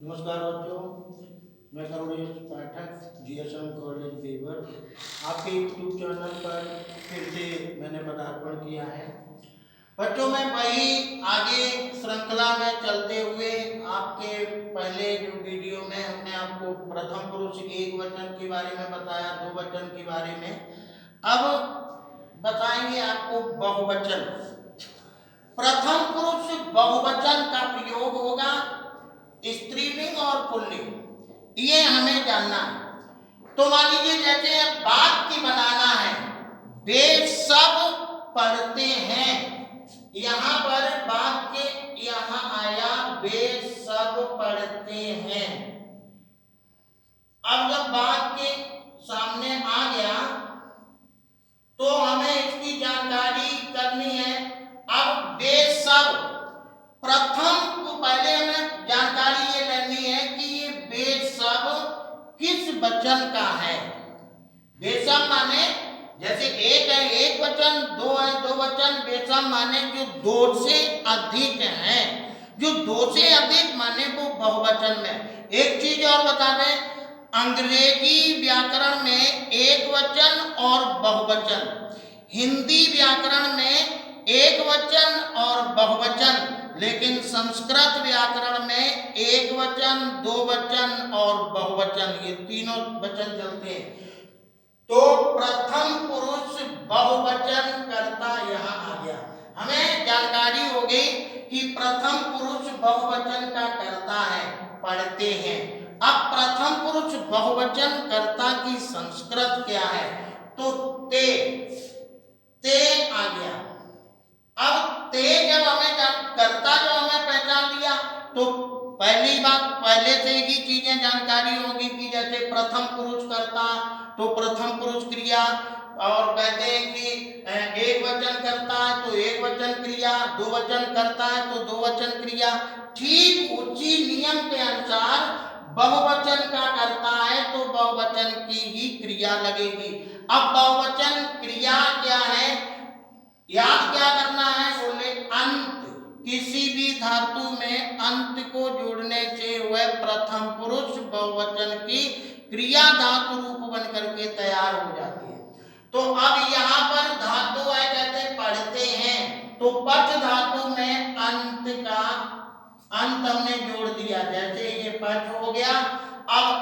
नमस्कार बच्चों, मैं करुणेश पाठक जीएसएम कॉलेज देवर आपके यूट्यूब चैनल पर फिर से मैंने पदार्पण किया है। बच्चों मैं वही आगे श्रृंखला में चलते हुए आपके पहले जो वीडियो में हमने आपको प्रथम पुरुष एक वचन के बारे में बताया, दो वचन के बारे में। अब बताएंगे आपको बहुवचन। प्रथम पुरुष बहुवचन का प्रयोग होगा स्त्रीलिंग और पुल्लिंग, ये हमें जानना है। तो मान लीजिए जैसे वाक्य बनाना है, वे सब पढ़ते हैं। यहाँ पर वाक्य यहाँ आया, वे सब पढ़ते हैं। अब जब वाक्य सामने आ गया तो हमें इसकी जानकारी करनी है। अब वे सब, प्रथम को पहले हमें जानकारी ये लेनी है कि ये वे सब किस वचन का है। वे सब माने जैसे एक है एक वचन, दो है दो वचन। वे सब माने जो दो से अधिक हैं, जो दो से अधिक माने वो बहुवचन में। एक चीज और बता दें, अंग्रेजी व्याकरण में एक वचन और बहुवचन, हिंदी व्याकरण में एक वचन और बहुवचन, लेकिन संस्कृत व्याकरण में एक वचन, दो वचन और बहुवचन, ये तीनों वचन चलते हैं। तो प्रथम पुरुष बहुवचन कर्ता यहाँ आ गया। हमें जानकारी हो गई कि प्रथम पुरुष बहुवचन का कर्ता है, पढ़ते हैं। अब प्रथम पुरुष बहुवचन कर्ता की संस्कृत क्या है? तो ते आ गया। अब ते जब हमें कर्ता जो हमें पहचान लिया तो पहली बात, पहले से ही चीजें जानकारी होगी कि जैसे प्रथम पुरुष कर्ता तो प्रथम पुरुष क्रिया, और कहते हैं कि एक वचन करता है तो एक वचन क्रिया, दो वचन करता है तो दो वचन क्रिया। ठीक उसी नियम के अनुसार बहुवचन का करता है तो बहुवचन की ही क्रिया लगेगी। अब बहुवचन क्रिया क्या है, याद क्या करना है? बोले अंत, किसी भी धातु में अंत को जोड़ने से वह प्रथम पुरुष बहुवचन की क्रिया धातु रूप बन करके तैयार हो जाती है। तो अब यहाँ पर धातु है, कहते पढ़ते हैं, तो पठ धातु में अंत का अंत हमने जोड़ दिया। जैसे ये पठ हो गया, अब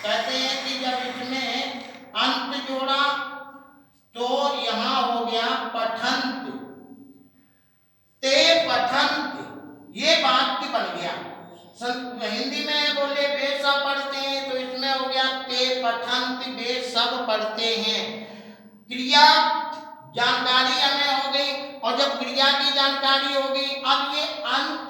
कहते हैं कि जब इसमें अंत जोड़ा तो यहां हो गया पठंत, ते पठंत, ये वाक्य बन गया। हिंदी में बोले वे सब पढ़ते हैं तो इसमें हो गया ते पठंत, वे सब पढ़ते हैं। क्रिया जानकारी हमें हो गई, और जब क्रिया की जानकारी हो गई, अब ये अंत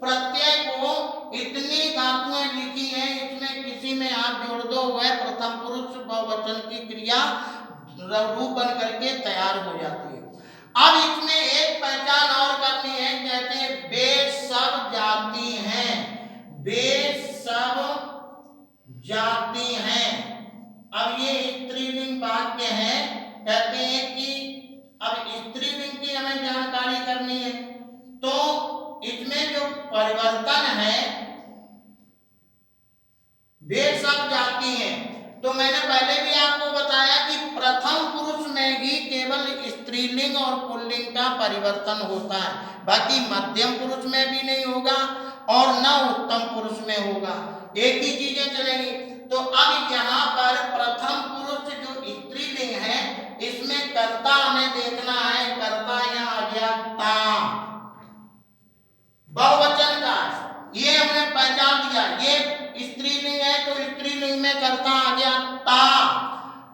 प्रत्यय को इतनी धातुएं लिखी हैं, इसमें किसी में आप जोड़ दो, वह प्रथम पुरुष बहुवचन की क्रिया रूप बन करके तैयार हो जाती है। अब इसमें एक पहचान और करनी है, कहते हैं वे सब जाती हैं, वे सब जाती हैं। अब ये स्त्रीलिंग वाक्य है, कहते हैं कि अब स्त्रीलिंग की हमें जानकारी करनी है। तो इसमें जो परिवर्तन है, वे सब जाती हैं, तो मैंने पहले भी आपको बताया कि प्रथम पुरुष में ही केवल स्त्रीलिंग और पुल्लिंग का परिवर्तन होता है, बाकी मध्यम पुरुष में भी नहीं होगा और न उत्तम पुरुष में होगा, एक ही चीजें चलेंगी। तो अब यहाँ पर प्रथम पुरुष जो स्त्रीलिंग है, इसमें कर्ता हमें देखना है। कर्ता यहाँ आ गया ता, बहुवचन का, ये हमने पहचान दिया। ये स्त्रीलिंग है तो स्त्रीलिंग में कर्ता आ गया ता,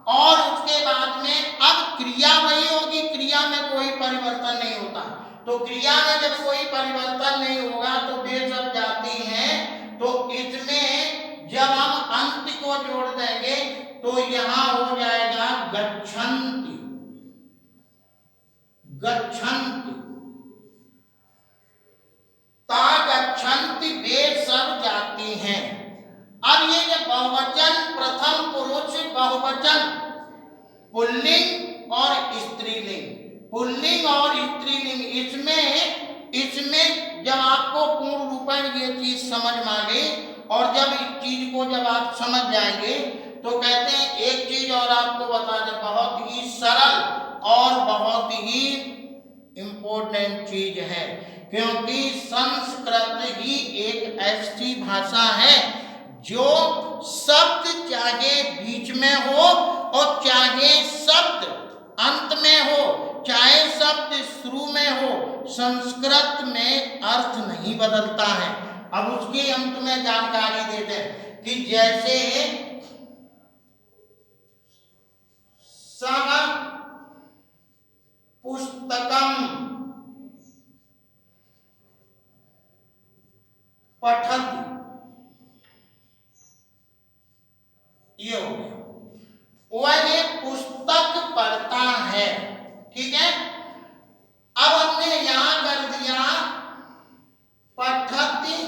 और उसके बाद में अब क्रिया वही होगी, क्रिया में कोई परिवर्तन नहीं होता। तो क्रिया में जब कोई परिवर्तन नहीं होगा तो वे सब जाती हैं, तो इसमें जब हम अंत को जोड़ देंगे तो यहां हो जाएगा गच्छन्ति, गच्छन्ति, ता गच्छन्ति, वे सब जाती हैं। अब ये जब बहुवचन, प्रथम पुरुष बहुवचन, पुल्लिंग और स्त्रीलिंग, पुल्लिंग और स्त्रीलिंग, इसमें जब आपको पूर्ण रूपेण ये चीज समझ में आ गई और जब इस चीज को जब आप समझ जाएंगे तो कहते हैं एक चीज और आपको बता दें, बहुत ही सरल और बहुत ही इम्पोर्टेंट चीज है, क्योंकि संस्कृत ही एक ऐसी भाषा है जो शब्द चाहे बीच में हो और चाहे शब्द अंत में हो, चाहे शब्द शुरू में हो, संस्कृत में अर्थ नहीं बदलता है। अब उसके अंत में जानकारी देते हैं कि जैसे सह पुस्तकम पठति, ये हो गया, वह पुस्तक पढ़ता है। ठीक है, अब हमने यहां कर दिया पठति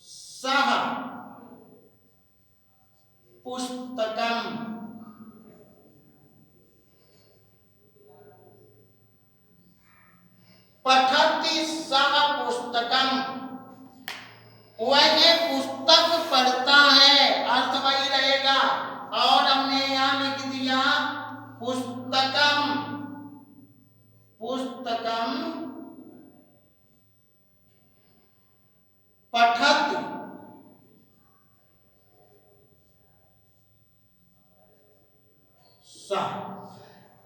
सह पुस्तकम, पठति सह पुस्तकम, वह पुस्तक पढ़ता है, अर्थ वही रहेगा। और हमने यहां लिख दिया पुस्तकम, पुस्तकम पठति,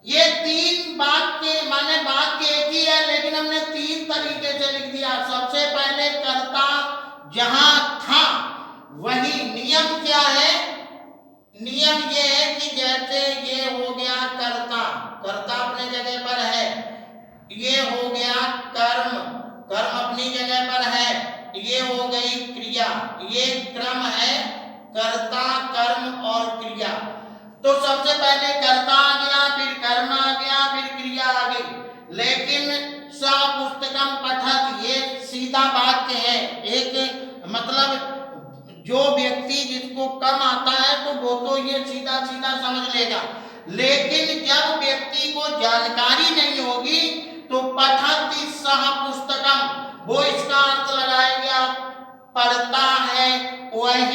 ये तीन वाक्य माने वाक्य एक ही है, लेकिन हमने तीन तरीके से लिख दिया। सबसे पहले कर्ता जहां था वही, नियम क्या है, नियम ये है कि जैसे ये हो गया कर्ता, कर्ता अपने जगह पर है, ये हो गया कर्म, कर्म अपनी जगह पर है, ये हो गई क्रिया, ये क्रम है कर्ता कर्म और क्रिया। तो सबसे पहले कर्ता आ गया, फिर कर्म आ गया, फिर क्रिया आ गई। लेकिन सह पुस्तकम पठत ये सीधा वाक्य है, एक मतलब जो व्यक्ति जिसको कम आता है तो वो तो ये सीधा सीधा समझ लेगा, लेकिन जब व्यक्ति को जानकारी नहीं होगी तो पठति सह पुस्तकम, वो इसका अर्थ लगाएगा पढ़ता है वह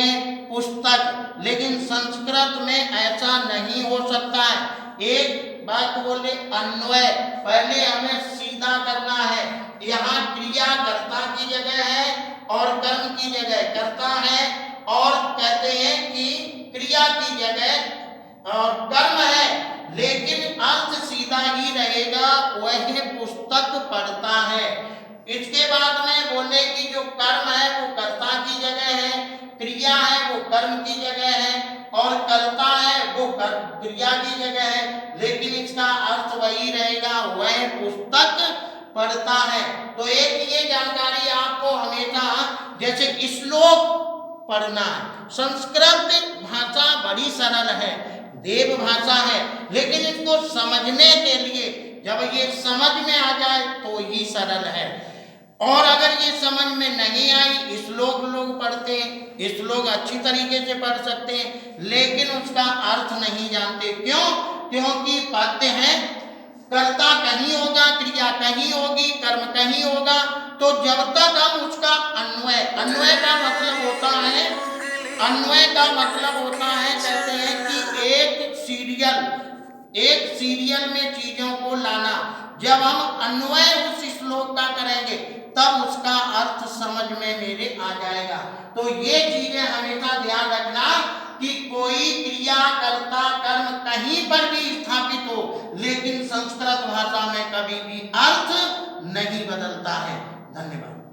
पुस्तक। लेकिन संस्कृत में ऐसा नहीं हो सकता है। एक बात बोले अन्वय, पहले हमें सीधा करना है। यहाँ क्रिया कर्ता की जगह है और कर्म की जगह कर्ता है, और कहते हैं कि क्रिया की जगह और कर्म है, लेकिन अर्थ सीधा ही रहेगा, वह पुस्तक पढ़ता है। इसके बाद में बोले कि जो कर्म है वो कर्ता की जगह है, क्रिया है वो कर्म की जगह है, और कर्ता है वो क्रिया की जगह है, लेकिन इसका अर्थ वही रहेगा, वह पुस्तक पढ़ता है। तो एक ये जानकारी आपको हमेशा, जैसे श्लोक पढ़ना है, संस्कृत भाषा बड़ी सरल है, देव भाषा है, लेकिन इसको समझने के लिए जब ये समझ में आ जाए तो ही सरल है। और अगर ये समझ में नहीं आई, श्लोक लोग पढ़ते हैं, श्लोक अच्छी तरीके से पढ़ सकते हैं, लेकिन उसका अर्थ नहीं जानते। क्यों? क्योंकि पद्य है, कर्ता कहीं होगा, क्रिया कहीं होगी, कर्म कहीं होगा, तो जब तक हम उसका अन्वय, अन्वय का मतलब होता है, अन्वय का मतलब होता है, कहते हैं कि एक सीरियल में चीजों को लाना। जब हम अन्वय उस श्लोक का करेंगे तब उसका अर्थ समझ में मेरे आ जाएगा। तो ये चीजें हमेशा ध्यान रखना कि कोई क्रिया कर्ता कर्म कहीं पर भी स्थापित हो, लेकिन संस्कृत भाषा में कभी भी अर्थ नहीं बदलता है। धन्यवाद।